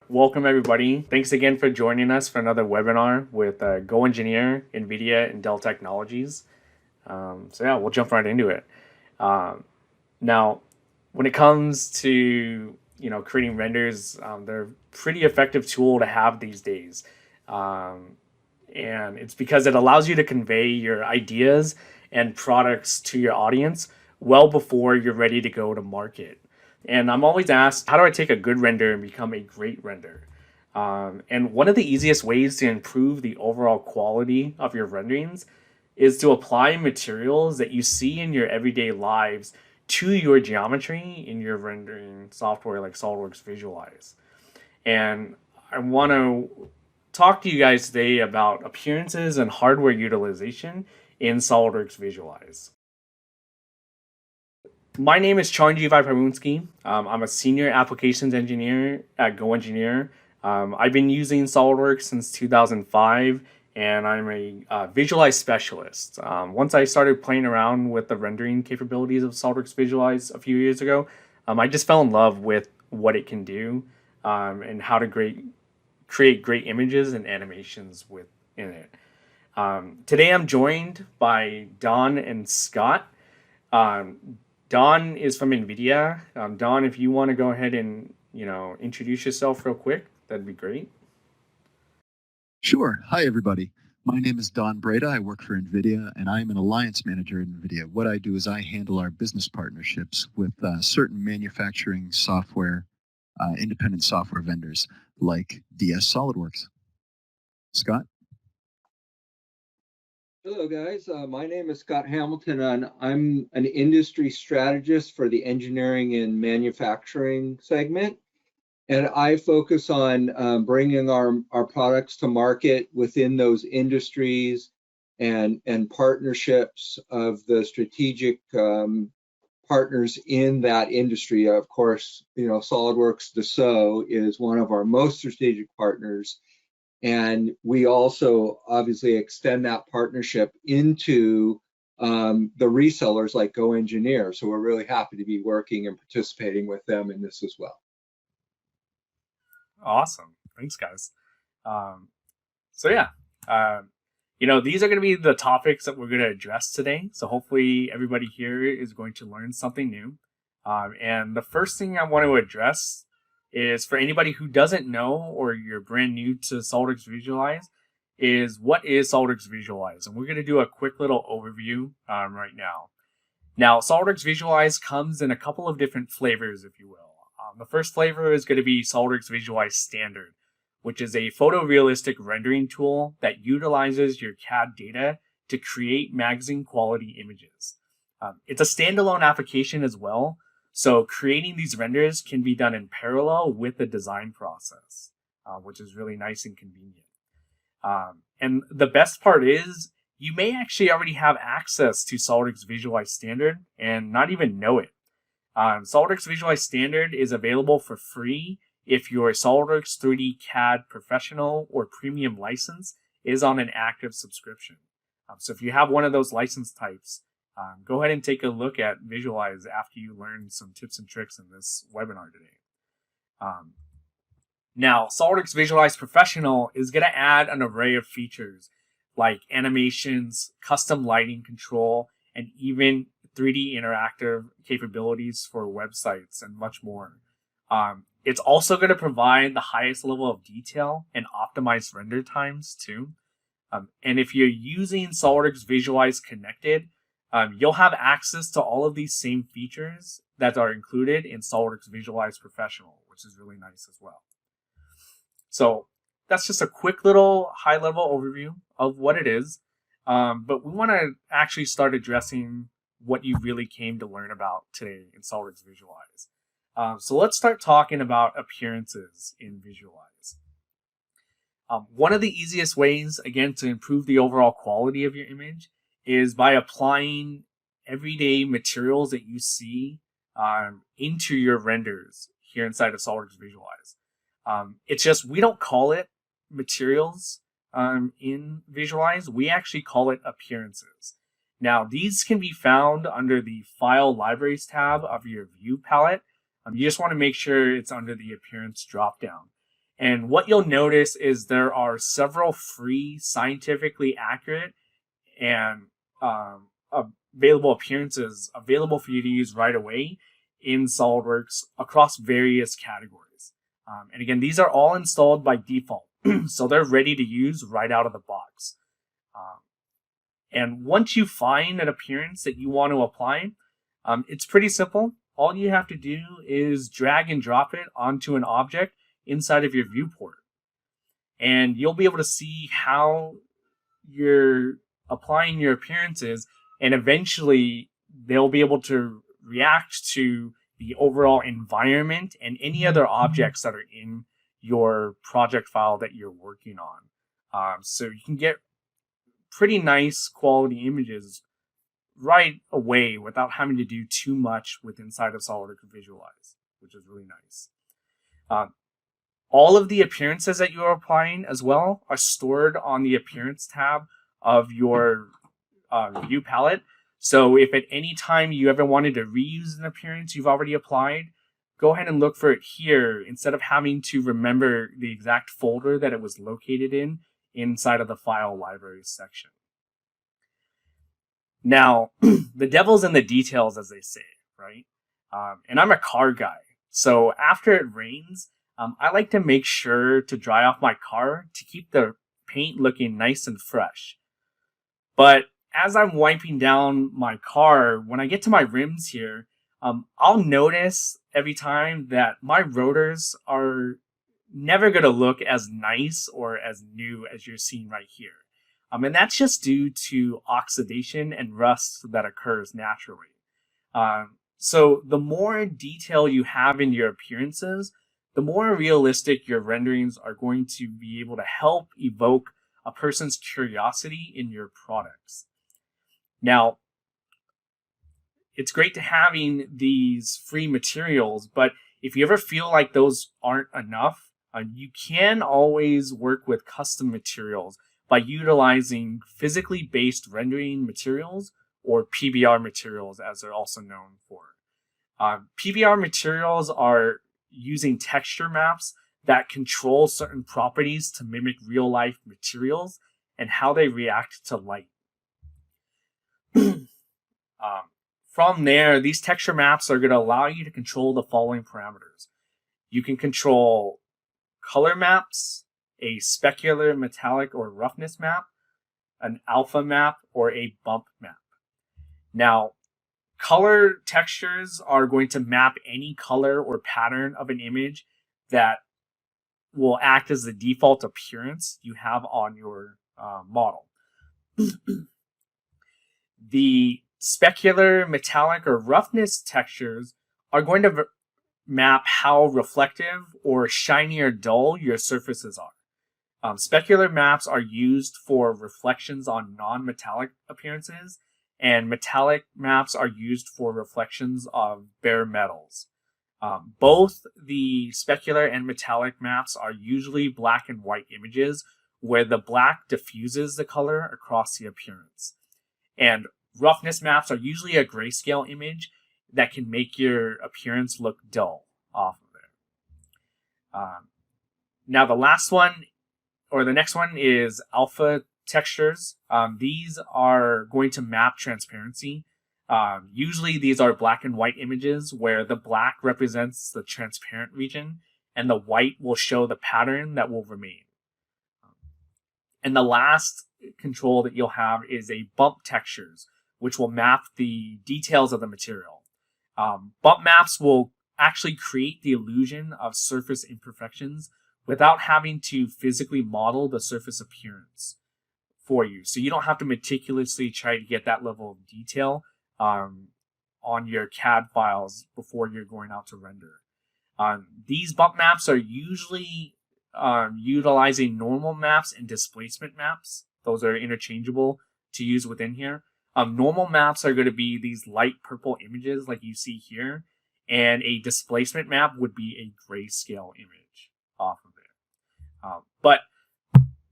Welcome everybody. Thanks again for joining us for another webinar with GoEngineer, NVIDIA, and Dell Technologies. We'll jump right into it. Now, when it comes to creating renders, they're a pretty effective tool to have these days, and it's because it allows you to convey your ideas and products to your audience well before you're ready to go to market. And I'm always asked, how do I take a good render and become a great render? And one of the easiest ways to improve the overall quality of your renderings is to apply materials that you see in your everyday lives to your geometry in your rendering software like SOLIDWORKS Visualize. And I want to talk to you guys today about appearances and hardware utilization in SOLIDWORKS Visualize. My name is Charnji Vaiparunsky. I'm a senior applications engineer at GoEngineer. I've been using SOLIDWORKS since 2005, and I'm a Visualize specialist. Once I started playing around with the rendering capabilities of SOLIDWORKS Visualize a few years ago, I just fell in love with what it can do and how to create great images and animations within it. Today I'm joined by Don and Scott. Don is from NVIDIA. Don, if you want to go ahead and introduce yourself real quick, that'd be great. Sure. Hi, everybody. My name is Don Breda. I work for NVIDIA, and I'm an alliance manager at NVIDIA. What I do is I handle our business partnerships with certain manufacturing software, independent software vendors like DS SolidWorks. Scott? Hello, guys. My name is Scott Hamilton, and I'm an industry strategist for the engineering and manufacturing segment. And I focus on bringing our products to market within those industries and partnerships of the strategic partners in that industry. Of course, SolidWorks Dassault is one of our most strategic partners. And we also obviously extend that partnership into the resellers like GoEngineer. So we're really happy to be working and participating with them in this as well. Awesome. Thanks, guys. These are going to be the topics that we're going to address today. So hopefully everybody here is going to learn something new. And the first thing I want to address is for anybody who doesn't know or you're brand new to SOLIDWORKS Visualize, is what is SOLIDWORKS Visualize? And we're going to do a quick little overview right now. Now, SOLIDWORKS Visualize comes in a couple of different flavors, if you will. The first flavor is going to be SOLIDWORKS Visualize Standard, which is a photorealistic rendering tool that utilizes your CAD data to create magazine quality images. It's a standalone application as well, so creating these renders can be done in parallel with the design process, which is really nice and convenient. And the best part is you may actually already have access to SOLIDWORKS Visualize Standard and not even know it. SOLIDWORKS Visualize Standard is available for free if your SOLIDWORKS 3D CAD Professional or Premium license is on an active subscription. So if you have one of those license types, go ahead and take a look at Visualize after you learn some tips and tricks in this webinar today. Now, SOLIDWORKS Visualize Professional is going to add an array of features like animations, custom lighting control, and even 3D interactive capabilities for websites and much more. It's also going to provide the highest level of detail and optimized render times too. And if you're using SOLIDWORKS Visualize Connected, you'll have access to all of these same features that are included in SOLIDWORKS Visualize Professional, which is really nice as well. So that's just a quick little high-level overview of what it is. But we want to actually start addressing what you really came to learn about today in SOLIDWORKS Visualize. So let's start talking about appearances in Visualize. One of the easiest ways, again, to improve the overall quality of your image is by applying everyday materials that you see into your renders here inside of SOLIDWORKS Visualize. It's just, we don't call it materials in Visualize. We actually call it appearances. Now, these can be found under the File Libraries tab of your View palette, You just want to make sure it's under the appearance dropdown. And what you'll notice is there are several free, scientifically accurate, and available appearances available for you to use right away in SolidWorks across various categories. And again, these are all installed by default, so they're ready to use right out of the box. And once you find an appearance that you want to apply, it's pretty simple. All you have to do is drag and drop it onto an object inside of your viewport. And you'll be able to see how you're applying your appearances, and eventually they'll be able to react to the overall environment and any other objects that are in your project file that you're working on. So you can get pretty nice quality images right away without having to do too much with inside of SolidWorks Visualize, which is really nice. All of the appearances that you are applying as well are stored on the Appearance tab of your view palette. So if at any time you ever wanted to reuse an appearance you've already applied, go ahead and look for it here instead of having to remember the exact folder that it was located in inside of the File Libraries section. Now, the devil's in the details, as they say, right? And I'm a car guy. So after it rains, I like to make sure to dry off my car to keep the paint looking nice and fresh. But as I'm wiping down my car, when I get to my rims here, I'll notice every time that my rotors are never going to look as nice or as new as you're seeing right here. And that's just due to oxidation and rust that occurs naturally. So the more detail you have in your appearances, the more realistic your renderings are going to be able to help evoke a person's curiosity in your products. Now, it's great to having these free materials, but if you ever feel like those aren't enough, you can always work with custom materials by utilizing physically based rendering materials, or PBR materials as they're also known for. PBR materials are using texture maps that control certain properties to mimic real-life materials and how they react to light. From there, these texture maps are going to allow you to control the following parameters. You can control color maps, a specular, metallic, or roughness map, an alpha map, or a bump map. Now, color textures are going to map any color or pattern of an image that will act as the default appearance you have on your model. The specular, metallic, or roughness textures are going to map how reflective or shiny or dull your surfaces are. Specular maps are used for reflections on non-metallic appearances, and metallic maps are used for reflections of bare metals. Both the specular and metallic maps are usually black and white images where the black diffuses the color across the appearance. And roughness maps are usually a grayscale image that can make your appearance look dull off of it. Now the last one, or the next one, is alpha textures. These are going to map transparency. Usually these are black and white images where the black represents the transparent region and the white will show the pattern that will remain. And the last control that you'll have is a bump textures, which will map the details of the material. Bump maps will actually create the illusion of surface imperfections without having to physically model the surface appearance for you. So you don't have to meticulously try to get that level of detail on your CAD files before you're going out to render. These bump maps are usually utilizing normal maps and displacement maps. Those are interchangeable to use within here. Normal maps are going to be these light purple images like you see here, and a displacement map would be a grayscale image off of it. But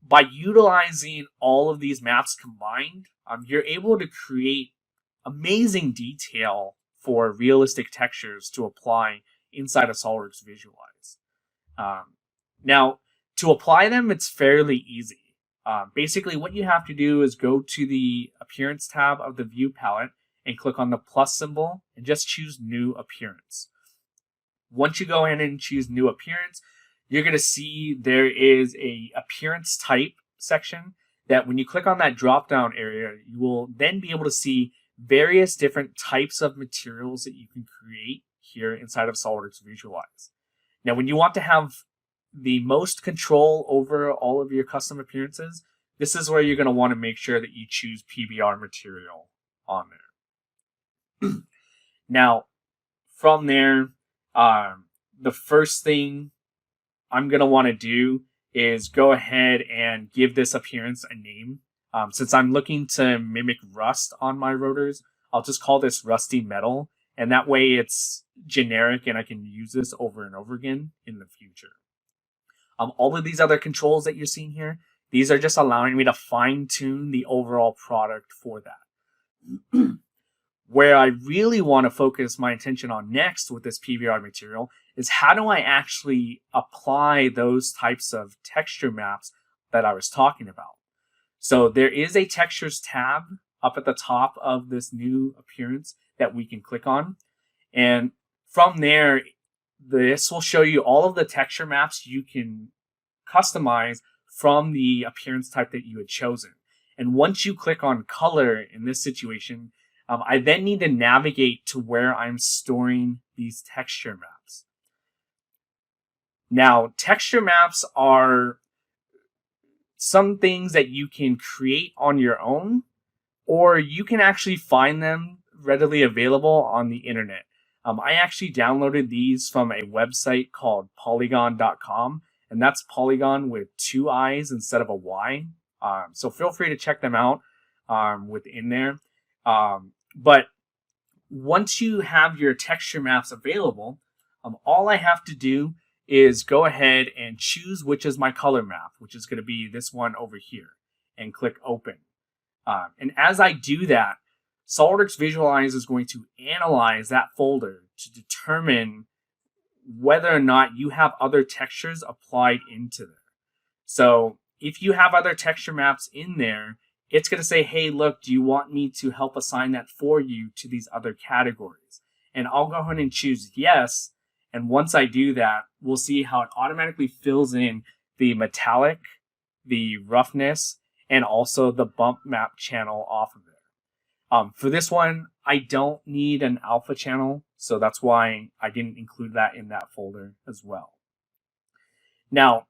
by utilizing all of these maps combined, you're able to create amazing detail for realistic textures to apply inside of SOLIDWORKS Visualize. Now, to apply them, it's fairly easy. Basically, what you have to do is go to the Appearance tab of the View palette and click on the plus symbol and just choose New Appearance. Once you go in and choose New Appearance, you're going to see there is a Appearance Type section that when you click on that drop-down area, you will then be able to see various different types of materials that you can create here inside of SOLIDWORKS Visualize. Now, when you want to have the most control over all of your custom appearances, this is where you're going to want to make sure that you choose PBR Material on there. Now, from there, the first thing I'm going to want to do is go ahead and give this appearance a name. Since I'm looking to mimic rust on my rotors, I'll just call this rusty metal, and that way it's generic and I can use this over and over again in the future. All of these other controls that you're seeing here, these are just allowing me to fine-tune the overall product for that. Where I really want to focus my attention on next with this PBR material is how do I actually apply those types of texture maps that I was talking about. So there is a Textures tab up at the top of this new appearance that we can click on. And from there, this will show you all of the texture maps you can customize from the appearance type that you had chosen. And once you click on color in this situation, I then need to navigate to where I'm storing these texture maps. Now, texture maps are some things that you can create on your own, or you can actually find them readily available on the internet. I actually downloaded these from a website called polygon.com, and that's Polygon with 2 I's instead of a Y. So feel free to check them out within there. But once you have your texture maps available, all I have to do is go ahead and choose which is my color map, which is going to be this one over here, and click Open. And as I do that, SOLIDWORKS Visualize is going to analyze that folder to determine whether or not you have other textures applied into there. So if you have other texture maps in there, it's going to say, hey, look, do you want me to help assign that for you to these other categories? And I'll go ahead and choose yes. And once I do that, we'll see how it automatically fills in the metallic, the roughness, and also the bump map channel off of there. For this one, I don't need an alpha channel, so that's why I didn't include that in that folder as well. Now,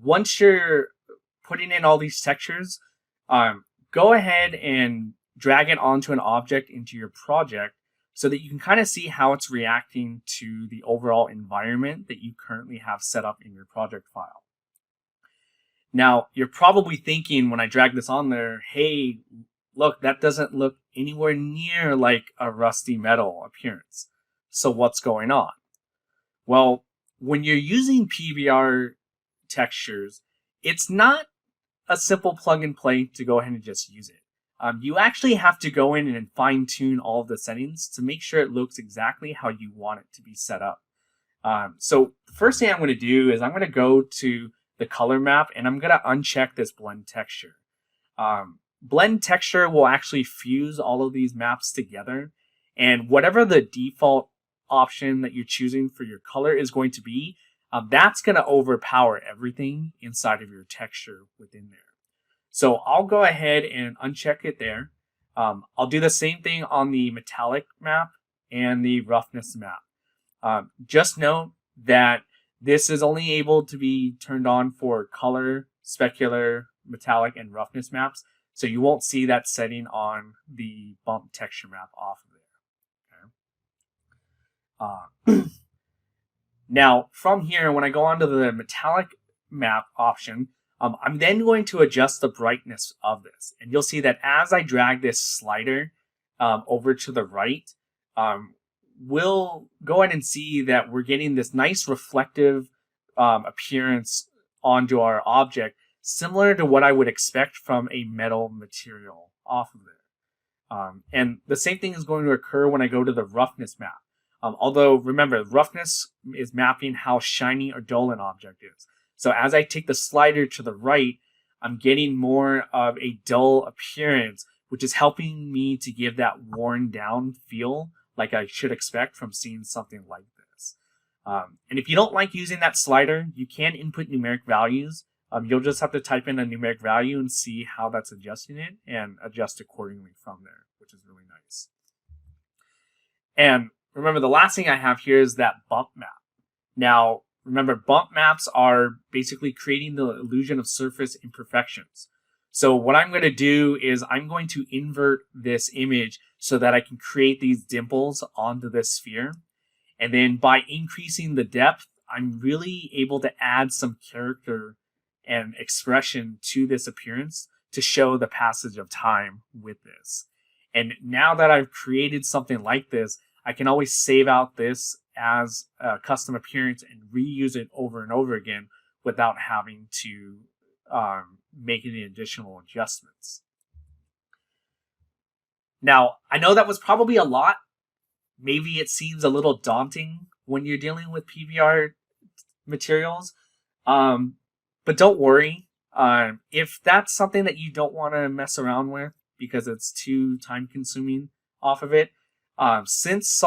once you're putting in all these textures, go ahead and drag it onto an object into your project so that you can kind of see how it's reacting to the overall environment that you currently have set up in your project file. Now, you're probably thinking when I drag this on there, hey, look, that doesn't look anywhere near like a rusty metal appearance. So what's going on? Well, when you're using PBR textures, it's not a simple plug and play to go ahead and just use it. You actually have to go in and fine tune all of the settings to make sure it looks exactly how you want it to be set up. So the first thing I'm going to do is I'm going to go to the color map and I'm going to uncheck this blend texture. Blend texture will actually fuse all of these maps together, and whatever the default option that you're choosing for your color is going to be, that's going to overpower everything inside of your texture within there. So I'll go ahead and uncheck it there. I'll do the same thing on the metallic map and the roughness map. Just note that this is only able to be turned on for color, specular, metallic, and roughness maps. So you won't see that setting on the bump texture map off of there. Okay. Now, from here, when I go onto the metallic map option, I'm then going to adjust the brightness of this. And you'll see that as I drag this slider over to the right, we'll go ahead and see that we're getting this nice reflective appearance onto our object, similar to what I would expect from a metal material off of it. And the same thing is going to occur when I go to the roughness map. Although remember, roughness is mapping how shiny or dull an object is. So as I take the slider to the right, I'm getting more of a dull appearance, which is helping me to give that worn down feel like I should expect from seeing something like this. And if you don't like using that slider, you can input numeric values. You'll just have to type in a numeric value and see how that's adjusting it and adjust accordingly from there, which is really nice. And remember, the last thing I have here is that bump map. Now, remember, bump maps are basically creating the illusion of surface imperfections. So what I'm going to do is I'm going to invert this image so that I can create these dimples onto this sphere. And then by increasing the depth, I'm really able to add some character and expression to this appearance to show the passage of time with this. And now that I've created something like this, I can always save out this as a custom appearance and reuse it over and over again without having to make any additional adjustments. Now, I know that was probably a lot. Maybe it seems a little daunting when you're dealing with PBR materials. But don't worry. If that's something that you don't want to mess around with because it's too time consuming off of it, since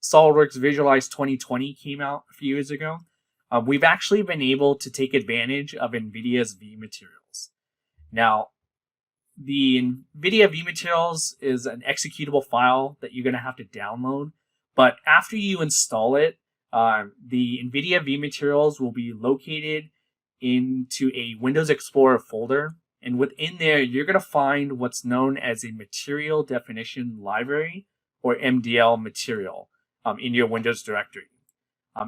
SOLIDWORKS Visualize 2020 came out a few years ago, we've actually been able to take advantage of NVIDIA's vMaterials. Now, the NVIDIA vMaterials is an executable file that you're going to have to download, but after you install it, the NVIDIA vMaterials will be located into a Windows Explorer folder, and within there, you're going to find what's known as a Material Definition Library, or MDL material, in your Windows directory.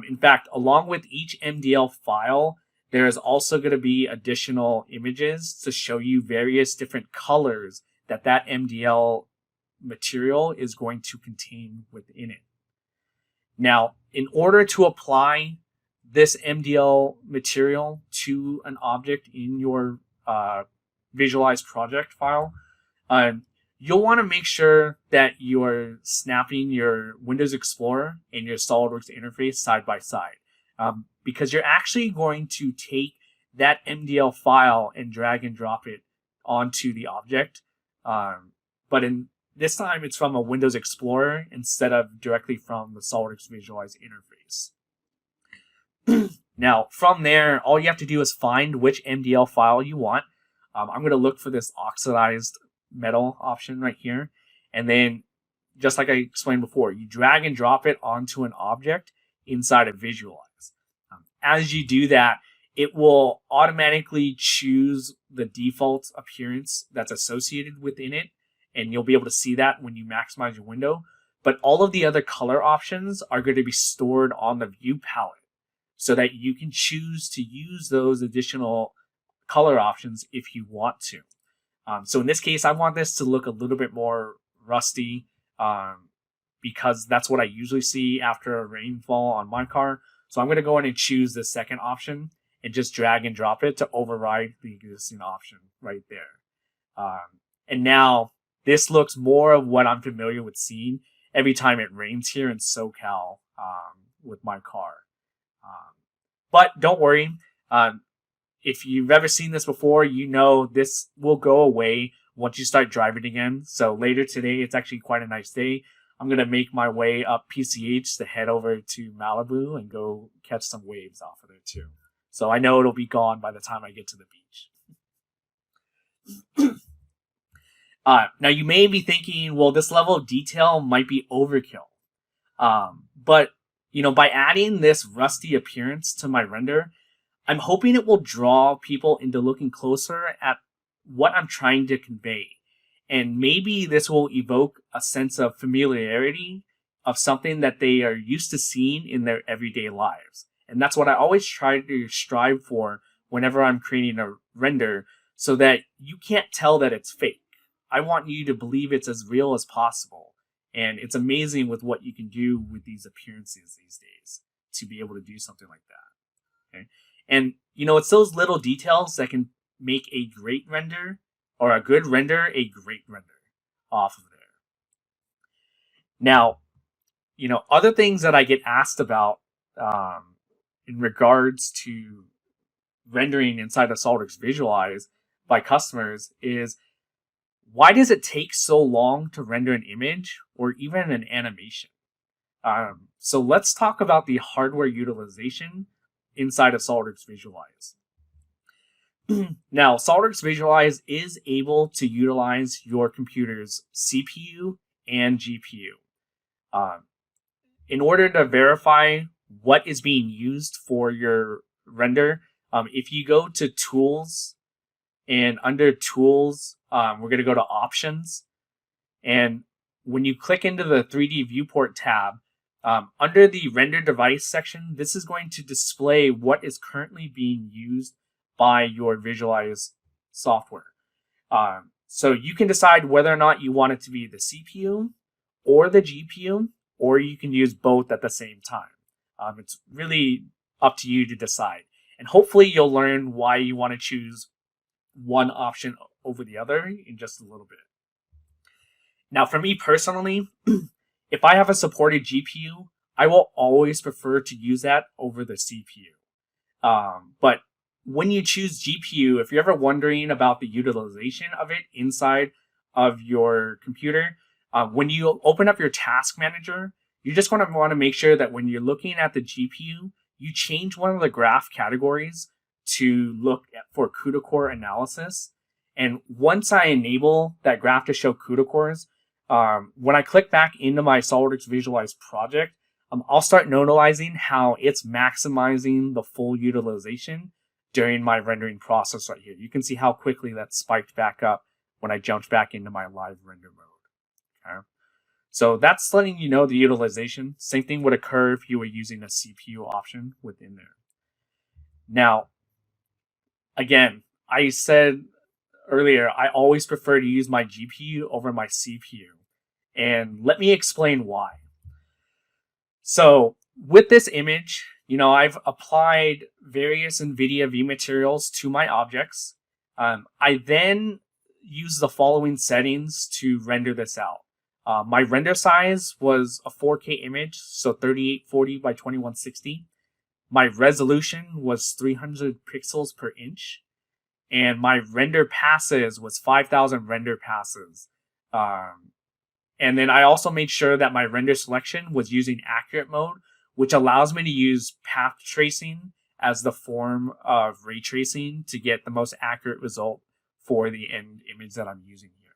In fact, along with each MDL file, there is also going to be additional images to show you various different colors that MDL material is going to contain within it. Now, in order to apply this MDL material to an object in your Visualize project file, you'll want to make sure that you're snapping your Windows Explorer and your SOLIDWORKS interface side by side, because you're actually going to take that MDL file and drag and drop it onto the object. But in this time, it's from a Windows Explorer instead of directly from the SOLIDWORKS Visualize interface. Now, from there, all you have to do is find which MDL file you want. I'm going to look for this oxidized metal option right here. And then, just like I explained before, you drag and drop it onto an object inside of Visualize. As you do that, it will automatically choose the default appearance that's associated within it. And you'll be able to see that when you maximize your window. But all of the other color options are going to be stored on the view palette so that you can choose to use those additional color options if you want to. So in this case, I want this to look a little bit more rusty because that's what I usually see after a rainfall on my car. So I'm going to go in and choose the second option and just drag and drop it to override the existing option right there. And now this looks more of what I'm familiar with seeing every time it rains here in SoCal with my car. But don't worry. If you've ever seen this before, you know this will go away once you start driving again. So later today, it's actually quite a nice day. I'm going to make my way up PCH to head over to Malibu and go catch some waves off of there too. So I know it'll be gone by the time I get to the beach. Now you may be thinking, well, this level of detail might be overkill. But by adding this rusty appearance to my render, I'm hoping it will draw people into looking closer at what I'm trying to convey. And maybe this will evoke a sense of familiarity of something that they are used to seeing in their everyday lives. And that's what I always try to strive for whenever I'm creating a render, so that you can't tell that it's fake. I want you to believe it's as real as possible. And it's amazing with what you can do with these appearances these days to be able to do something like that. Okay? And, it's those little details that can make a great render, or a good render, a great render off of there. Now, other things that I get asked about in regards to rendering inside of SOLIDWORKS Visualize by customers is, why does it take so long to render an image or even an animation? So let's talk about the hardware utilization inside of SOLIDWORKS Visualize. Now, SOLIDWORKS Visualize is able to utilize your computer's CPU and GPU. In order to verify what is being used for your render, if you go to Tools, and under Tools, we're going to go to Options. And when you click into the 3D Viewport tab, under the Render Device section, this is going to display what is currently being used by your Visualize software. So you can decide whether or not you want it to be the CPU or the GPU, or you can use both at the same time. It's really up to you to decide. And hopefully you'll learn why you want to choose one option over the other in just a little bit. Now, for me personally, if I have a supported GPU, I will always prefer to use that over the CPU. But when you choose GPU, if you're ever wondering about the utilization of it inside of your computer, when you open up your task manager, you're just going to want to make sure that when you're looking at the GPU, you change one of the graph categories to look for CUDA core analysis. And once I enable that graph to show CUDA cores, when I click back into my SOLIDWORKS Visualize project, I'll start notarizing how it's maximizing the full utilization during my rendering process right here. You can see how quickly that spiked back up when I jumped back into my live render mode. Okay. So that's letting you know the utilization. Same thing would occur if you were using a CPU option within there. Now, again, I said earlier, I always prefer to use my GPU over my CPU. And let me explain why. So with this image, I've applied various NVIDIA vMaterials to my objects. I then use the following settings to render this out. My render size was a 4K image, so 3840 by 2160. My resolution was 300 pixels per inch. And my render passes was 5,000 render passes. And then I also made sure that my render selection was using accurate mode, which allows me to use path tracing as the form of ray tracing to get the most accurate result for the end image that I'm using here.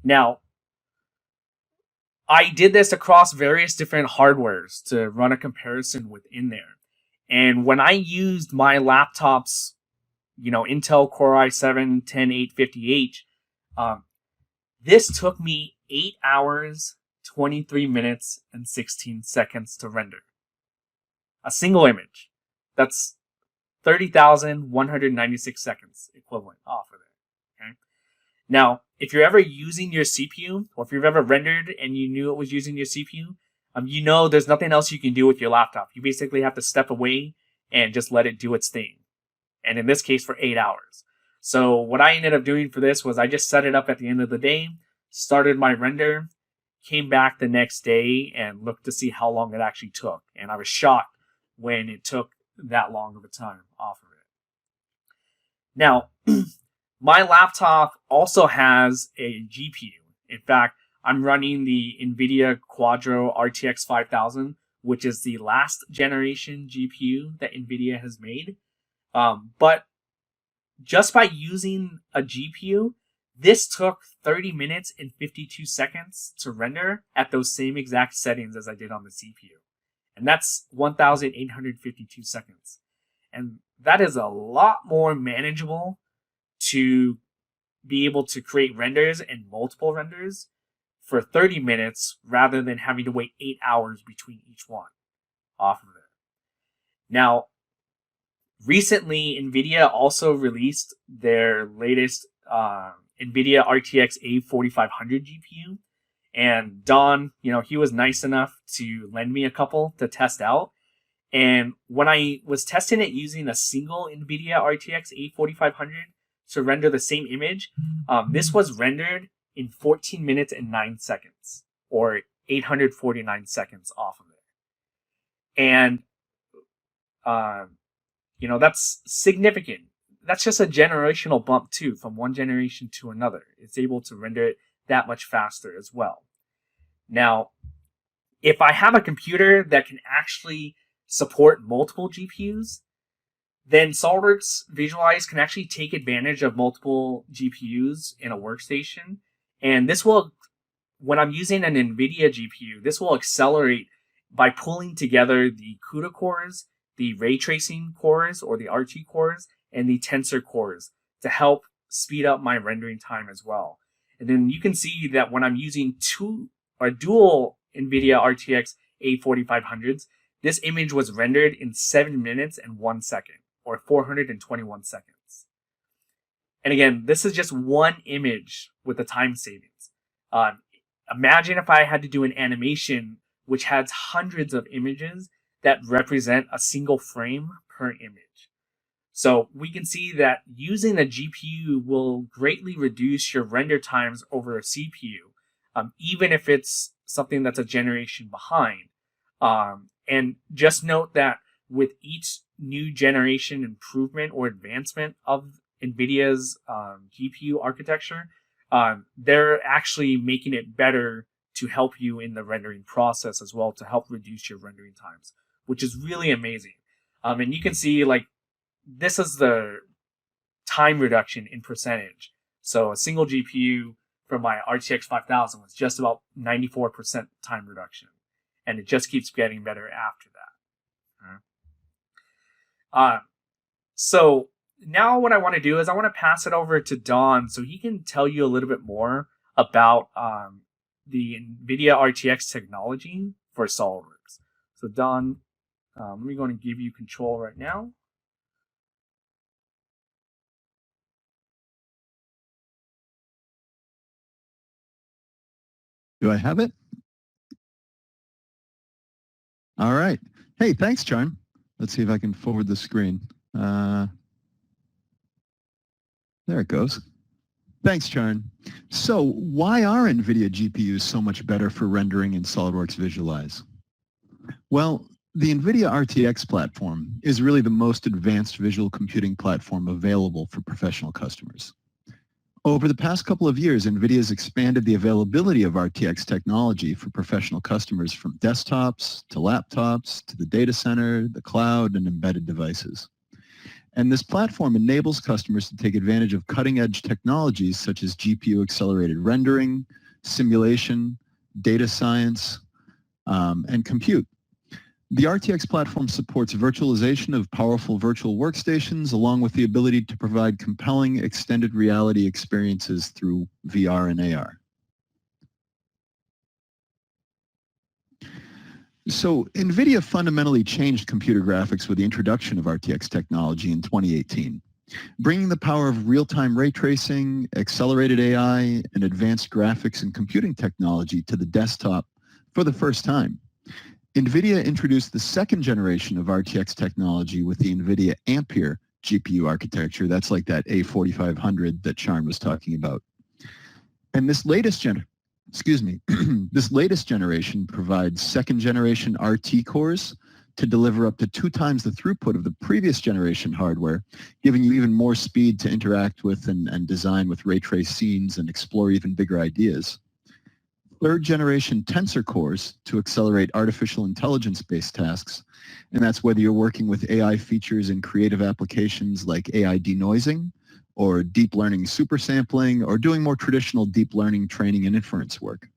Now, I did this across various different hardwares to run a comparison within there. And when I used my laptop's, Intel Core i7 10850H, this took me 8 hours, 23 minutes, and 16 seconds to render. A single image. That's 30,196 seconds equivalent off of it. Okay. Now, if you're ever using your CPU, or if you've ever rendered and you knew it was using your CPU, there's nothing else you can do with your laptop. You basically have to step away and just let it do its thing. And in this case, for 8 hours. So what I ended up doing for this was I just set it up at the end of the day, started my render, came back the next day and looked to see how long it actually took. And I was shocked when it took that long of a time off of it. Now, my laptop also has a GPU. In fact, I'm running the NVIDIA Quadro RTX 5000, which is the last generation GPU that NVIDIA has made. But just by using a GPU, this took 30 minutes and 52 seconds to render at those same exact settings as I did on the CPU. And that's 1,852 seconds. And that is a lot more manageable to be able to create renders and multiple renders for 30 minutes rather than having to wait 8 hours between each one off of it. Now, recently, NVIDIA also released their latest NVIDIA RTX A4500 GPU. And Don, he was nice enough to lend me a couple to test out. And when I was testing it using a single NVIDIA RTX A4500 to render the same image, this was rendered in 14 minutes and 9 seconds, or 849 seconds off of it. And, that's significant. That's just a generational bump too, from one generation to another. It's able to render it that much faster as well. Now, if I have a computer that can actually support multiple GPUs, then SOLIDWORKS Visualize can actually take advantage of multiple GPUs in a workstation. And this will, when I'm using an NVIDIA GPU, this will accelerate by pulling together the CUDA cores, the ray tracing cores or the RT cores, and the tensor cores to help speed up my rendering time as well. And then you can see that when I'm using dual NVIDIA RTX A4500s, this image was rendered in 7 minutes and 1 second, or 421 seconds. And again, this is just one image with the time savings. Imagine if I had to do an animation which has hundreds of images that represent a single frame per image. So we can see that using a GPU will greatly reduce your render times over a CPU, even if it's something that's a generation behind. And just note that with each new generation improvement or advancement of NVIDIA's GPU architecture, they're actually making it better to help you in the rendering process as well, to help reduce your rendering times, which is really amazing. And you can see, like, this is the time reduction in percentage. So a single GPU for my RTX 5000 was just about 94% time reduction. And it just keeps getting better after that. So now what I want to do is I want to pass it over to Don so he can tell you a little bit more about the NVIDIA RTX technology for SOLIDWORKS. So Don, we're going to give you control right now. Do I have it? All right. Hey, thanks, Charm. Let's see if I can forward the screen. There it goes. Thanks, Charn. So why are NVIDIA GPUs so much better for rendering in SOLIDWORKS Visualize? Well, the NVIDIA RTX platform is really the most advanced visual computing platform available for professional customers. Over the past couple of years, NVIDIA has expanded the availability of RTX technology for professional customers from desktops to laptops to the data center, the cloud, and embedded devices. And this platform enables customers to take advantage of cutting-edge technologies such as GPU-accelerated rendering, simulation, data science, and compute. The RTX platform supports virtualization of powerful virtual workstations along with the ability to provide compelling extended reality experiences through VR and AR. So NVIDIA fundamentally changed computer graphics with the introduction of RTX technology in 2018, bringing the power of real-time ray tracing, accelerated AI, and advanced graphics and computing technology to the desktop for the first time. NVIDIA introduced the second generation of RTX technology with the NVIDIA Ampere GPU architecture. That's like that A4500 that Charn was talking about. And this latest this latest generation provides second generation RT cores to deliver up to 2 times the throughput of the previous generation hardware, giving you even more speed to interact with and design with ray trace scenes and explore even bigger ideas. Third generation tensor cores to accelerate artificial intelligence-based tasks, and that's whether you're working with AI features in creative applications like AI denoising, or deep learning supersampling, or doing more traditional deep learning training and inference work.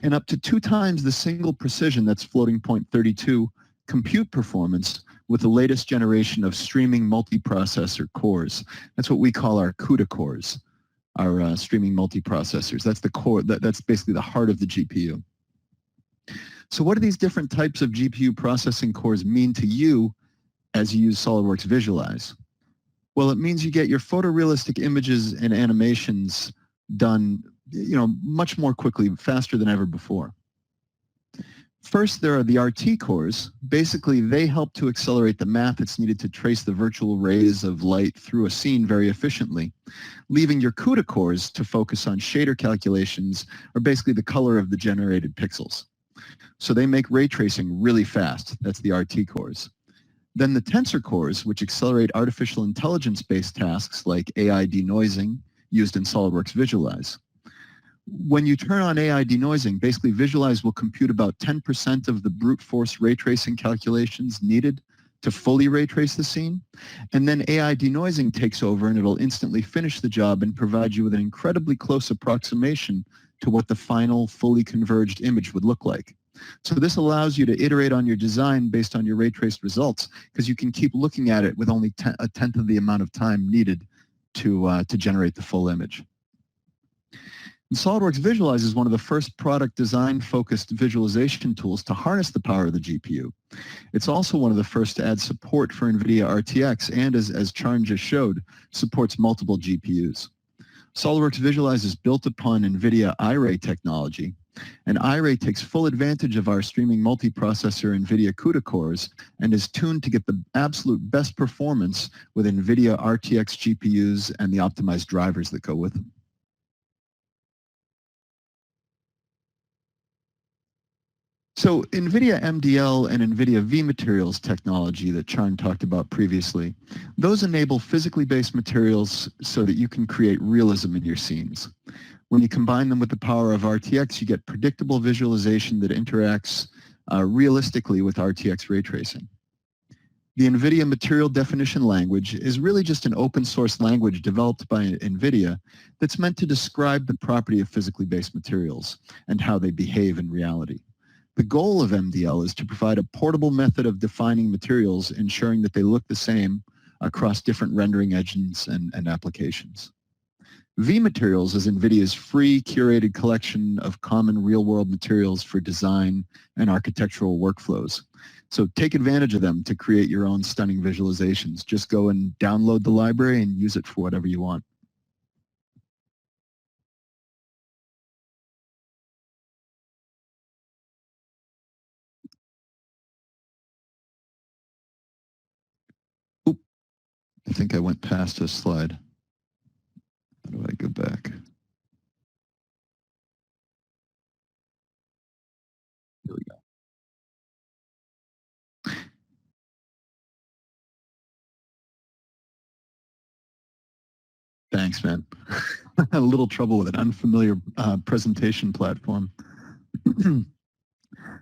And up to 2 times the single precision, that's floating point 32, compute performance with the latest generation of streaming multiprocessor cores. That's what we call our CUDA cores, our streaming multiprocessors. That's the core, that's basically the heart of the GPU. So what do these different types of GPU processing cores mean to you as you use SOLIDWORKS Visualize? Well, it means you get your photorealistic images and animations done, much more quickly, faster than ever before. First, there are the RT cores. Basically, they help to accelerate the math that's needed to trace the virtual rays of light through a scene very efficiently, leaving your CUDA cores to focus on shader calculations, or basically the color of the generated pixels. So they make ray tracing really fast. That's the RT cores. Then the tensor cores, which accelerate artificial intelligence-based tasks like AI denoising used in SOLIDWORKS Visualize. When you turn on AI denoising, basically Visualize will compute about 10% of the brute force ray tracing calculations needed to fully ray trace the scene. And then AI denoising takes over and it'll instantly finish the job and provide you with an incredibly close approximation to what the final fully converged image would look like. So this allows you to iterate on your design based on your ray traced results, because you can keep looking at it with only a tenth of the amount of time needed to generate the full image. And SOLIDWORKS Visualize is one of the first product design-focused visualization tools to harness the power of the GPU. It's also one of the first to add support for NVIDIA RTX and, as Charn just showed, supports multiple GPUs. SOLIDWORKS Visualize is built upon NVIDIA iRay technology, and iRay takes full advantage of our streaming multiprocessor NVIDIA CUDA cores and is tuned to get the absolute best performance with NVIDIA RTX GPUs and the optimized drivers that go with them. So NVIDIA MDL and NVIDIA vMaterials technology that Charn talked about previously, those enable physically based materials so that you can create realism in your scenes. When you combine them with the power of RTX, you get predictable visualization that interacts realistically with RTX ray tracing. The NVIDIA Material Definition Language is really just an open source language developed by NVIDIA that's meant to describe the property of physically based materials and how they behave in reality. The goal of MDL is to provide a portable method of defining materials, ensuring that they look the same across different rendering engines and applications. vMaterials is NVIDIA's free curated collection of common real-world materials for design and architectural workflows. So take advantage of them to create your own stunning visualizations. Just go and download the library and use it for whatever you want. Oop, I think I went past a slide. How do I go back? Here we go. Thanks, man. A little trouble with an unfamiliar presentation platform.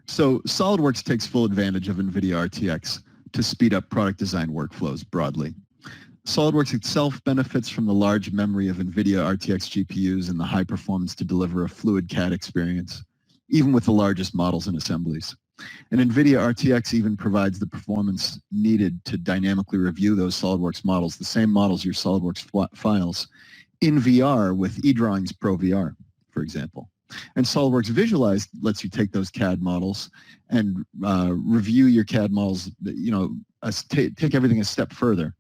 So SOLIDWORKS takes full advantage of NVIDIA RTX to speed up product design workflows broadly. SOLIDWORKS itself benefits from the large memory of NVIDIA RTX GPUs and the high performance to deliver a fluid CAD experience, even with the largest models and assemblies. And NVIDIA RTX even provides the performance needed to dynamically review those SOLIDWORKS models, the same models your SOLIDWORKS files, in VR with eDrawings Pro VR, for example. And SOLIDWORKS Visualize lets you take those CAD models and review your CAD models, take everything a step further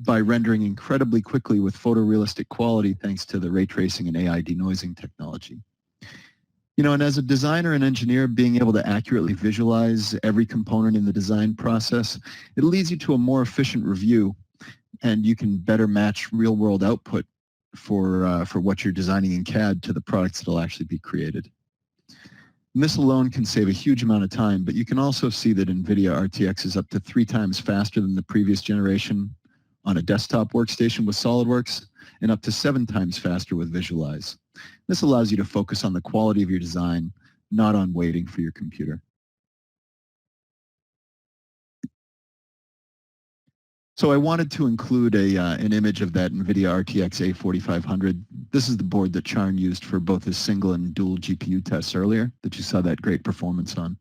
by rendering incredibly quickly with photorealistic quality thanks to the ray tracing and AI denoising technology. And as a designer and engineer, being able to accurately visualize every component in the design process, it leads you to a more efficient review, and you can better match real-world output for what you're designing in CAD to the products that will actually be created. And this alone can save a huge amount of time, but you can also see that NVIDIA RTX is up to 3 times faster than the previous generation on a desktop workstation with SOLIDWORKS, and up to 7 times faster with Visualize. This allows you to focus on the quality of your design, not on waiting for your computer. So I wanted to include an image of that NVIDIA RTX A4500. This is the board that Charn used for both his single and dual GPU tests earlier that you saw that great performance on.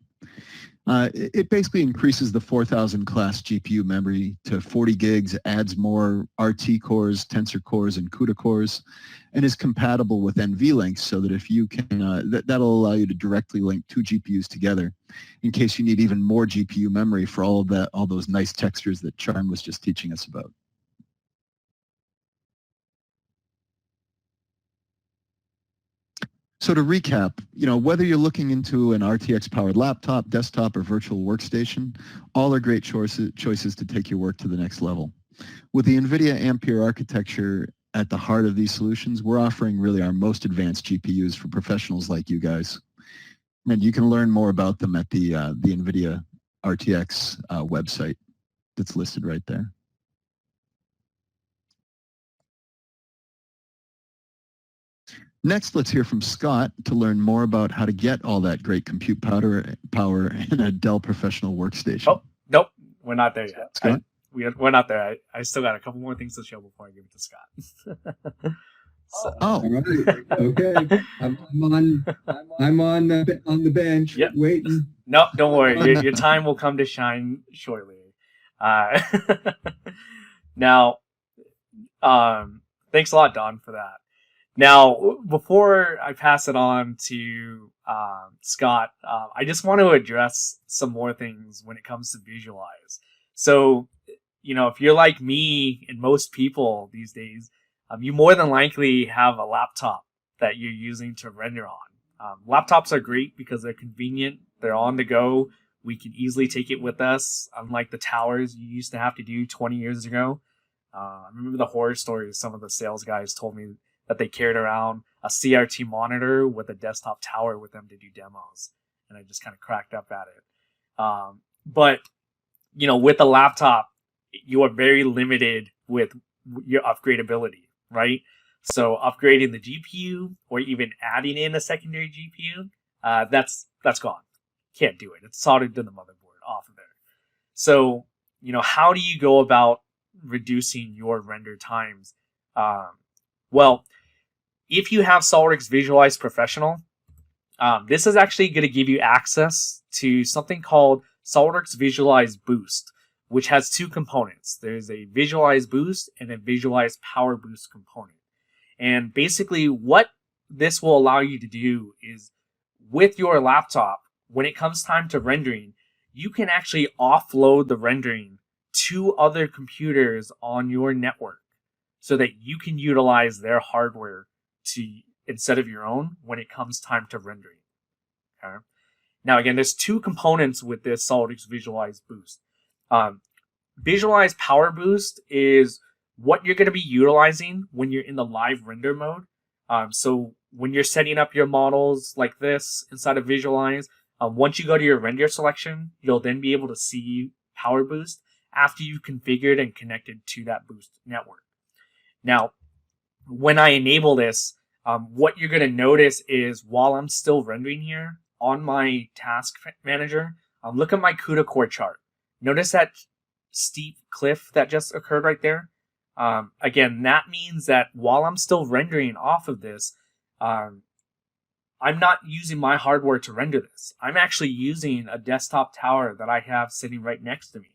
It basically increases the 4000 class GPU memory to 40 gigs, adds more RT cores, tensor cores, and CUDA cores, and is compatible with NVLinks so that if you can, that'll allow you to directly link 2 GPUs together in case you need even more GPU memory for all those nice textures that Charn was just teaching us about. So to recap, whether you're looking into an RTX powered laptop, desktop, or virtual workstation, all are great choices to take your work to the next level. With the NVIDIA Ampere architecture at the heart of these solutions, we're offering really our most advanced GPUs for professionals like you guys. And you can learn more about them at the NVIDIA RTX website that's listed right there. Next, let's hear from Scott to learn more about how to get all that great compute power in a Dell professional workstation. Oh, nope, we're not there yet. Scott? We're not there. I still got a couple more things to show before I give it to Scott. All right. Okay. I'm on the bench waiting. No, don't worry. Your time will come to shine shortly. Now, thanks a lot, Don, for that. Now, before I pass it on to Scott, I just want to address some more things when it comes to Visualize. So, if you're like me and most people these days, you more than likely have a laptop that you're using to render on. Laptops are great because they're convenient. They're on the go. We can easily take it with us, unlike the towers you used to have to do 20 years ago. I remember the horror stories some of the sales guys told me that they carried around a CRT monitor with a desktop tower with them to do demos. And I just kind of cracked up at it. But, with a laptop, you are very limited with your upgradability, right? So upgrading the GPU or even adding in a secondary GPU, that's gone. Can't do it. It's soldered to the motherboard off of there. So, how do you go about reducing your render times? Well, if you have SOLIDWORKS Visualize Professional, this is actually going to give you access to something called SOLIDWORKS Visualize Boost, which has two components. There's a Visualize Boost and a Visualize Power Boost component. And basically what this will allow you to do is, with your laptop, when it comes time to rendering, you can actually offload the rendering to other computers on your network so that you can utilize their hardware instead of your own when it comes time to rendering. Okay. Now, again, there's two components with this SOLIDWORKS Visualize Boost. Visualize Power Boost is what you're going to be utilizing when you're in the live render mode. So when you're setting up your models like this inside of Visualize, once you go to your render selection, you'll then be able to see Power Boost after you've configured and connected to that Boost network. Now, when I enable this, what you're going to notice is while I'm still rendering here on my task manager, look at my CUDA core chart. Notice that steep cliff that just occurred right there. Again, that means that while I'm still rendering off of this, I'm not using my hardware to render this. I'm actually using a desktop tower that I have sitting right next to me.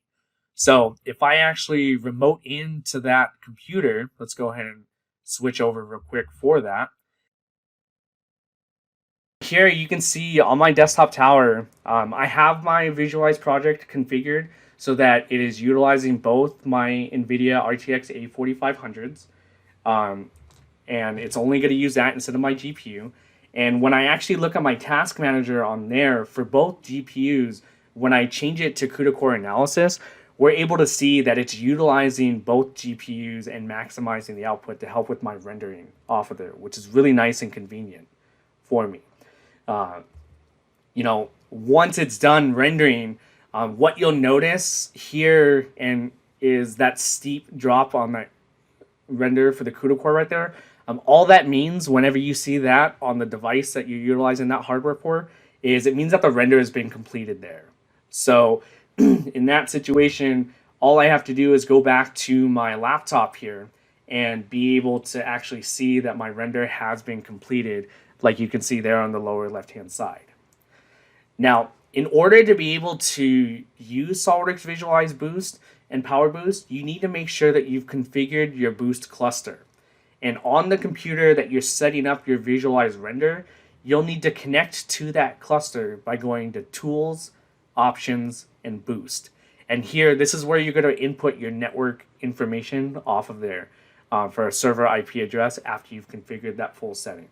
So if I actually remote into that computer, let's go ahead and switch over real quick for that. Here you can see on my desktop tower, I have my Visualize project configured so that it is utilizing both my NVIDIA RTX A4500s, and it's only going to use that instead of my GPU. And when I actually look at my task manager on there for both GPUs, when I change it to CUDA core analysis, we're able to see that it's utilizing both GPUs and maximizing the output to help with my rendering off of there, which is really nice and convenient for me. Once it's done rendering, what you'll notice here is that steep drop on that render for the CUDA core right there. All that means whenever you see that on the device that you're utilizing that hardware for is it means that the render has been completed there. So in that situation, all I have to do is go back to my laptop here and be able to actually see that my render has been completed, like you can see there on the lower left-hand side. Now, in order to be able to use SOLIDWORKS Visualize Boost and Power Boost, you need to make sure that you've configured your Boost cluster. And on the computer that you're setting up your Visualize render, you'll need to connect to that cluster by going to Tools, Options, and Boost. And here, this is where you're going to input your network information off of there for a server IP address after you've configured that full setting.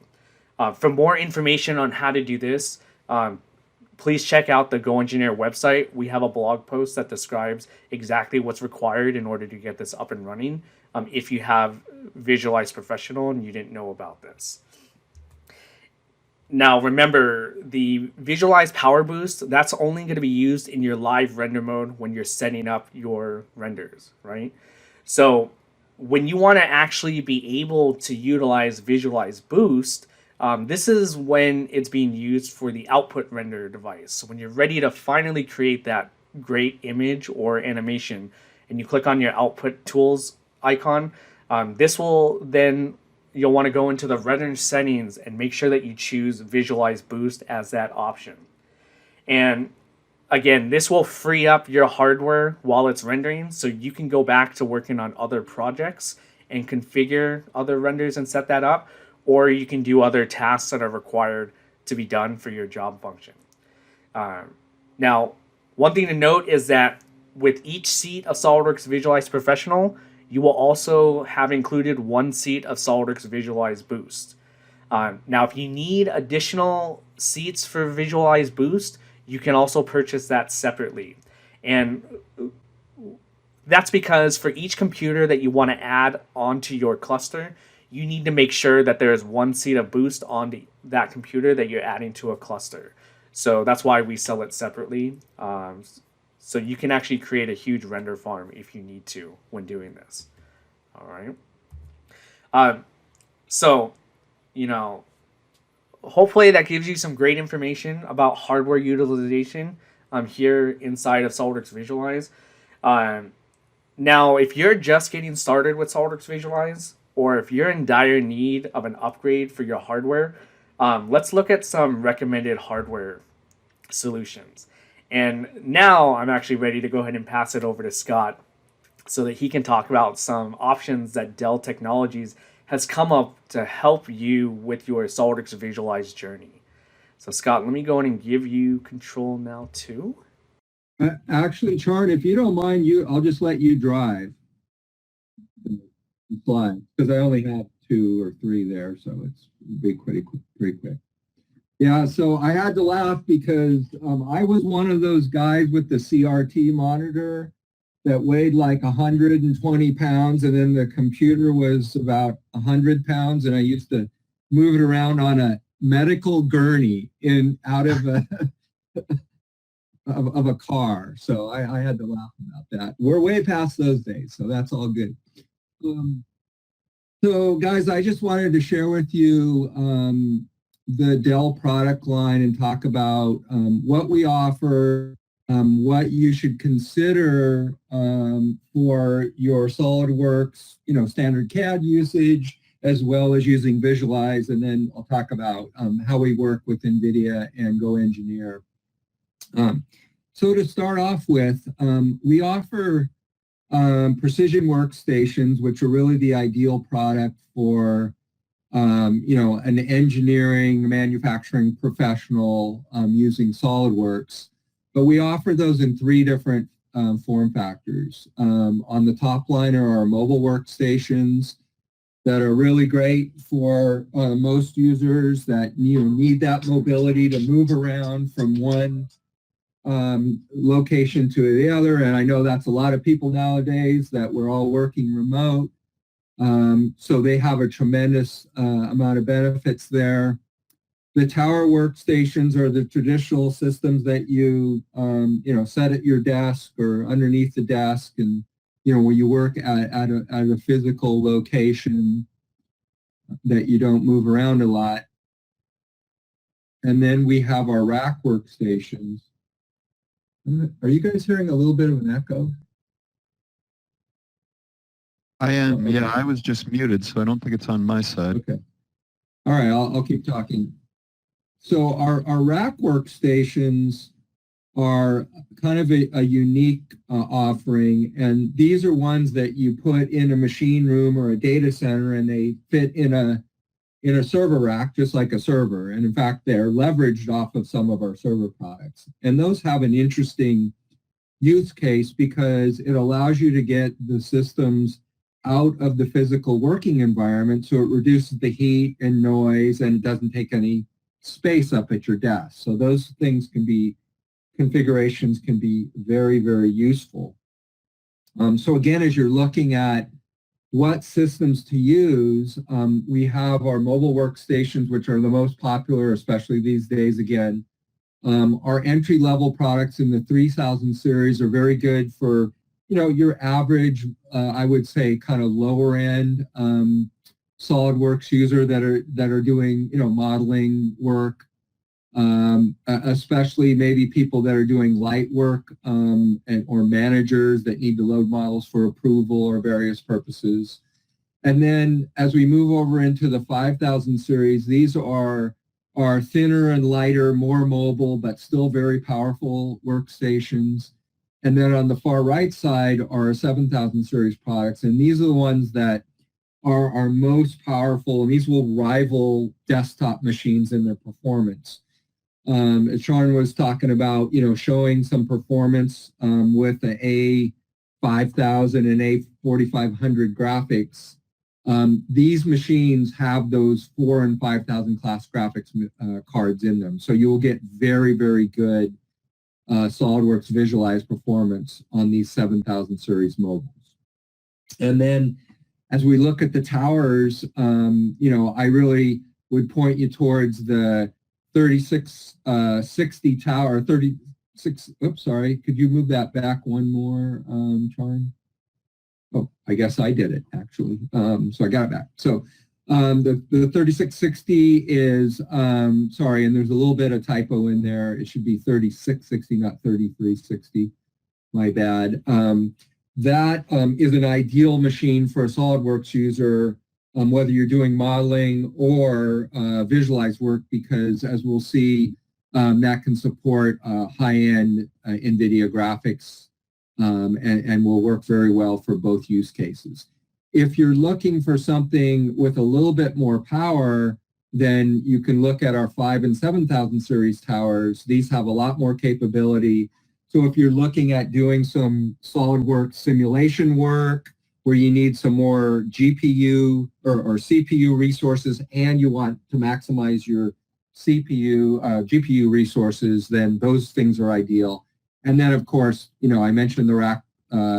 For more information on how to do this, please check out the GoEngineer website. We have a blog post that describes exactly what's required in order to get this up and running if you have Visualize Professional and you didn't know about this. Now, remember, the Visualize Power Boost, that's only going to be used in your live render mode when you're setting up your renders, right? So when you want to actually be able to utilize Visualize Boost, this is when it's being used for the output render device. So when you're ready to finally create that great image or animation and you click on your output tools icon, this will then, you'll want to go into the render settings and make sure that you choose Visualize Boost as that option. And again, this will free up your hardware while it's rendering, so you can go back to working on other projects and configure other renders and set that up, or you can do other tasks that are required to be done for your job function. Now, one thing to note is that with each seat of SOLIDWORKS Visualize Professional, you will also have included one seat of SOLIDWORKS Visualize Boost. Now, if you need additional seats for Visualize Boost, you can also purchase that separately. And that's because for each computer that you want to add onto your cluster, you need to make sure that there is one seat of Boost on that computer that you're adding to a cluster. So that's why we sell it separately. So you can actually create a huge render farm if you need to when doing this. All right. So, you know, hopefully that gives you some great information about hardware utilization here inside of SOLIDWORKS Visualize. Now, if you're just getting started with SOLIDWORKS Visualize, or if you're in dire need of an upgrade for your hardware, let's look at some recommended hardware solutions. And now I'm actually ready to go ahead and pass it over to Scott so that he can talk about some options that Dell Technologies has come up to help you with your SOLIDWORKS Visualize journey. So Scott, let me go ahead and give you control now too. Actually, Chart, if you don't mind, I'll just let you drive the slide because I only have 2 or 3 there, so it's pretty quick. Yeah, so I had to laugh because I was one of those guys with the CRT monitor that weighed like 120 pounds, and then the computer was about 100 pounds, and I used to move it around on a medical gurney out of a of a car. So I had to laugh about that. We're way past those days, so that's all good. So guys, I just wanted to share with you the Dell product line and talk about what we offer, what you should consider for your SolidWorks, standard CAD usage, as well as using Visualize, and then I'll talk about how we work with NVIDIA and GoEngineer. So to start off with, we offer precision workstations, which are really the ideal product for an engineering, manufacturing professional using SolidWorks. But we offer those in 3 different form factors. On the top line are our mobile workstations that are really great for most users that need that mobility to move around from one location to the other. And I know that's a lot of people nowadays that we're all working remote. So they have a tremendous amount of benefits there. The tower workstations are the traditional systems that you set at your desk or underneath the desk, and where you work at a physical location that you don't move around a lot. And then we have our rack workstations. Are you guys hearing a little bit of an echo? I am. Okay. Yeah, I was just muted, so I don't think it's on my side. Okay. All right, I'll keep talking. So our rack workstations are kind of a unique offering, and these are ones that you put in a machine room or a data center, and they fit in a server rack, just like a server. And in fact, they're leveraged off of some of our server products. And those have an interesting use case because it allows you to get the systems out of the physical working environment, so it reduces the heat and noise and doesn't take any space up at your desk. So those things can be, configurations can be very, very useful. So again, as you're looking at what systems to use, we have our mobile workstations, which are the most popular, especially these days again. Our entry-level products in the 3000 series are very good for, your average, I would say, kind of lower-end SolidWorks user that are doing, modeling work, especially maybe people that are doing light work or managers that need to load models for approval or various purposes. And then as we move over into the 5000 series, these are thinner and lighter, more mobile, but still very powerful workstations. And then on the far right side are 7000 series products. And these are the ones that are most powerful, and these will rival desktop machines in their performance. As Sean was talking about, showing some performance with the A5000 and A4500 graphics. These machines have those 4 and 5000 class graphics cards in them. So you will get very, very good SolidWorks Visualize performance on these 7000 series mobiles. And then as we look at the towers, I really would point you towards the 3660 tower, 36, oops, sorry, could you move that back one more, Charm? Oh, I guess I did it, actually. So I got it back. So the 3660 is, sorry, and there's a little bit of typo in there. It should be 3660, not 3360. My bad. That is an ideal machine for a SolidWorks user, whether you're doing modeling or visualize work, because as we'll see, that can support high-end NVIDIA graphics and will work very well for both use cases. If you're looking for something with a little bit more power, then you can look at our 5 and 7000 series towers. These have a lot more capability. So if you're looking at doing some SolidWorks simulation work where you need some more GPU or CPU resources and you want to maximize your GPU resources, then those things are ideal. And then, of course, I mentioned the rack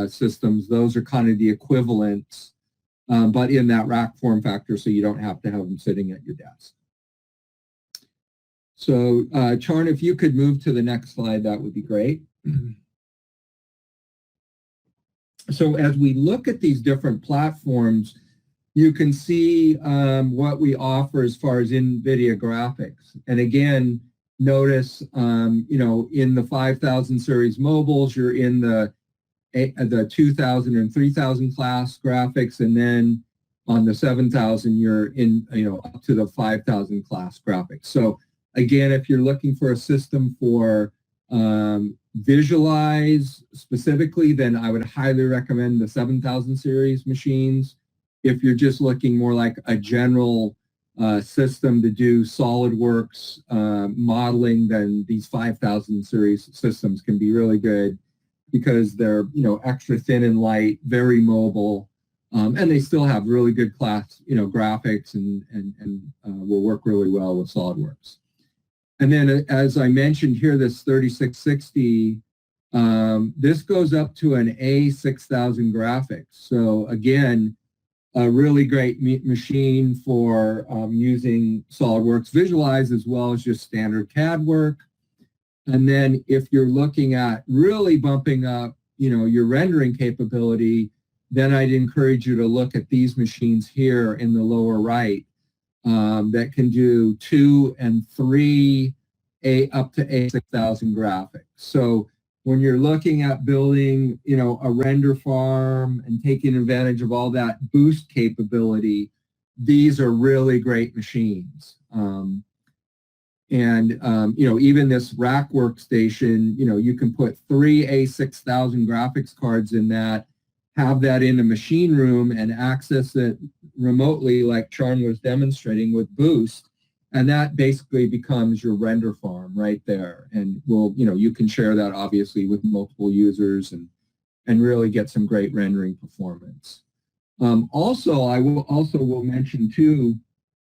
systems. Those are kind of the equivalents, but in that rack form factor, so you don't have to have them sitting at your desk. So, Charn, if you could move to the next slide, that would be great. So as we look at these different platforms, you can see what we offer as far as NVIDIA graphics. And again, notice, in the 5000 series mobiles, you're in the 2000 and 3000 class graphics, and then on the 7000, you're in, up to the 5000 class graphics. So again, if you're looking for a system for Visualize specifically, then I would highly recommend the 7000 series machines. If you're just looking more like a general system to do SolidWorks modeling, then these 5000 series systems can be really good because they're, extra thin and light, very mobile, and they still have really good class, graphics and will work really well with SolidWorks. And then, as I mentioned here, this 3660, this goes up to an A6000 graphics. So again, a really great machine for using SolidWorks Visualize as well as just standard CAD work. And then if you're looking at really bumping up, your rendering capability, then I'd encourage you to look at these machines here in the lower right. That can do 2 and 3 up to A6000 graphics. So when you're looking at building, a render farm and taking advantage of all that boost capability, these are really great machines. Even this rack workstation, you can put 3 A6000 graphics cards in that, have that in a machine room and access it remotely like Charn was demonstrating with Boost. And that basically becomes your render farm right there. And you can share that obviously with multiple users and really get some great rendering performance. Also, I will mention too,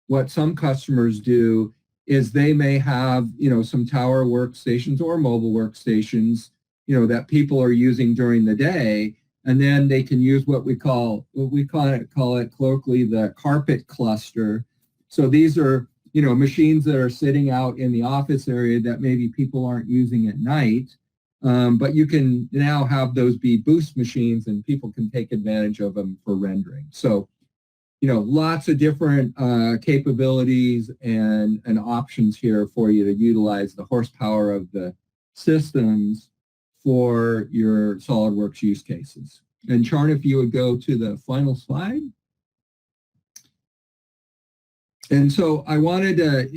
what some customers do is they may have, some tower workstations or mobile workstations, that people are using during the day, and then they can use what we call it colloquially the carpet cluster. So these are, machines that are sitting out in the office area that maybe people aren't using at night. But you can now have those be boost machines and people can take advantage of them for rendering. So, lots of different capabilities and options here for you to utilize the horsepower of the systems for your SolidWorks use cases. And Charn, if you would go to the final slide. And so I wanted to,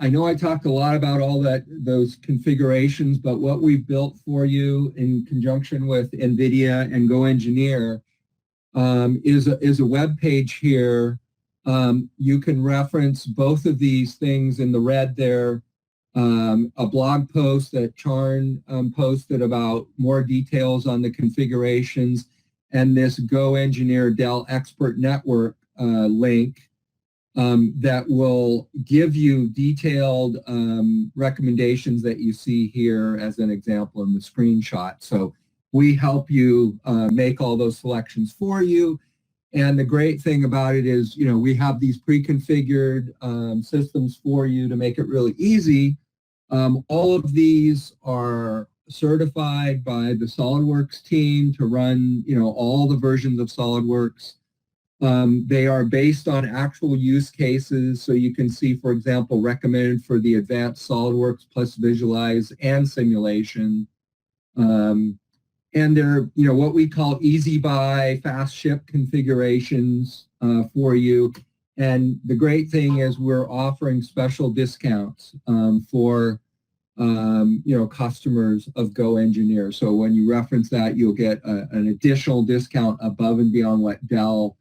I know I talked a lot about all those configurations, but what we've built for you in conjunction with NVIDIA and GoEngineer is a web page here. You can reference both of these things in the red there. A blog post that Charn posted about more details on the configurations, and this GoEngineer Dell Expert Network link that will give you detailed recommendations that you see here as an example in the screenshot. So we help you make all those selections for you. And the great thing about it is, we have these pre-configured systems for you to make it really easy. All of these are certified by the SolidWorks team to run, all the versions of SolidWorks. They are based on actual use cases. So you can see, for example, recommended for the advanced SolidWorks plus Visualize and simulation. And they're, what we call easy buy, fast ship configurations for you. And the great thing is we're offering special discounts for, customers of GoEngineer. So when you reference that, you'll get an additional discount above and beyond what Dell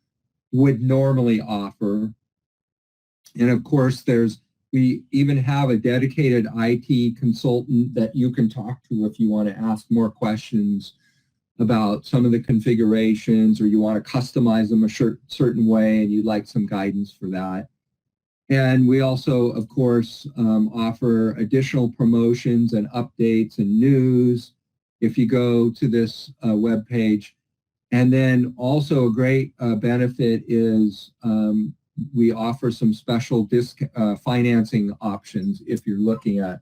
would normally offer. And of course, we even have a dedicated IT consultant that you can talk to if you want to ask more questions about some of the configurations, or you want to customize them a certain way and you'd like some guidance for that. And we also, of course, offer additional promotions and updates and news if you go to this web page. And then also a great benefit is we offer some special financing options if you're looking at,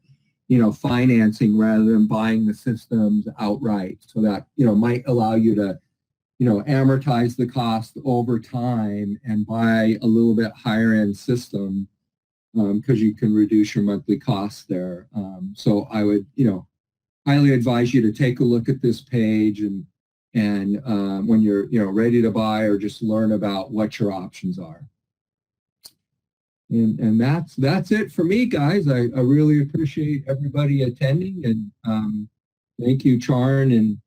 financing rather than buying the systems outright. So that, might allow you to, amortize the cost over time and buy a little bit higher end system because you can reduce your monthly costs there. So I would, highly advise you to take a look at this page and when you're, ready to buy or just learn about what your options are. And that's it for me, guys. I really appreciate everybody attending, and thank you, Charn, and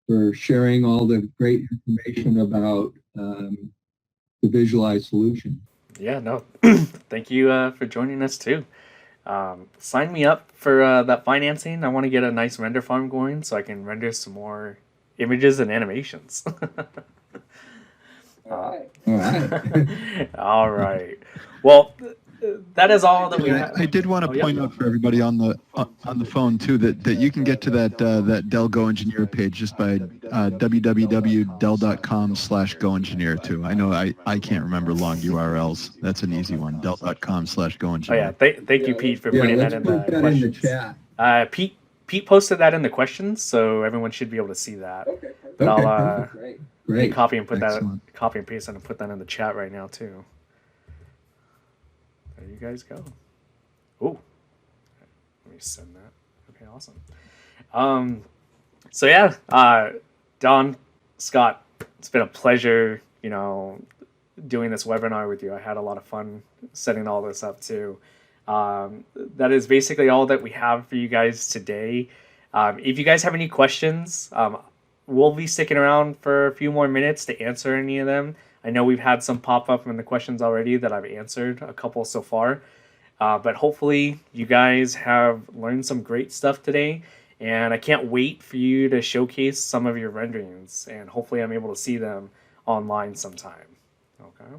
for sharing all the great information about the Visualize solution. Yeah, no, thank you for joining us too. Sign me up for that financing. I want to get a nice render farm going so I can render some more images and animations. All right. All right. Well, that is all that we have. I did want to point out for everybody on the phone too that you can get to that Dell GoEngineer page just by www.dell.com/GoEngineer too. I know I can't remember long URLs. That's an easy one. Dell.com/GoEngineer. Oh yeah, thank you, Pete, for putting that in the questions. In the chat. Pete posted that in the questions, so everyone should be able to see that. Okay. But I'll Great. copy and Excellent. paste and put that in the chat right now too. There you guys go. Oh, let me send that. Okay, awesome. So yeah, Don, Scott, it's been a pleasure, doing this webinar with you. I had a lot of fun setting all this up too. That is basically all that we have for you guys today. If you guys have any questions, we'll be sticking around for a few more minutes to answer any of them. I know we've had some pop up in the questions already that I've answered, a couple so far. But hopefully you guys have learned some great stuff today. And I can't wait for you to showcase some of your renderings. And hopefully I'm able to see them online sometime. Okay.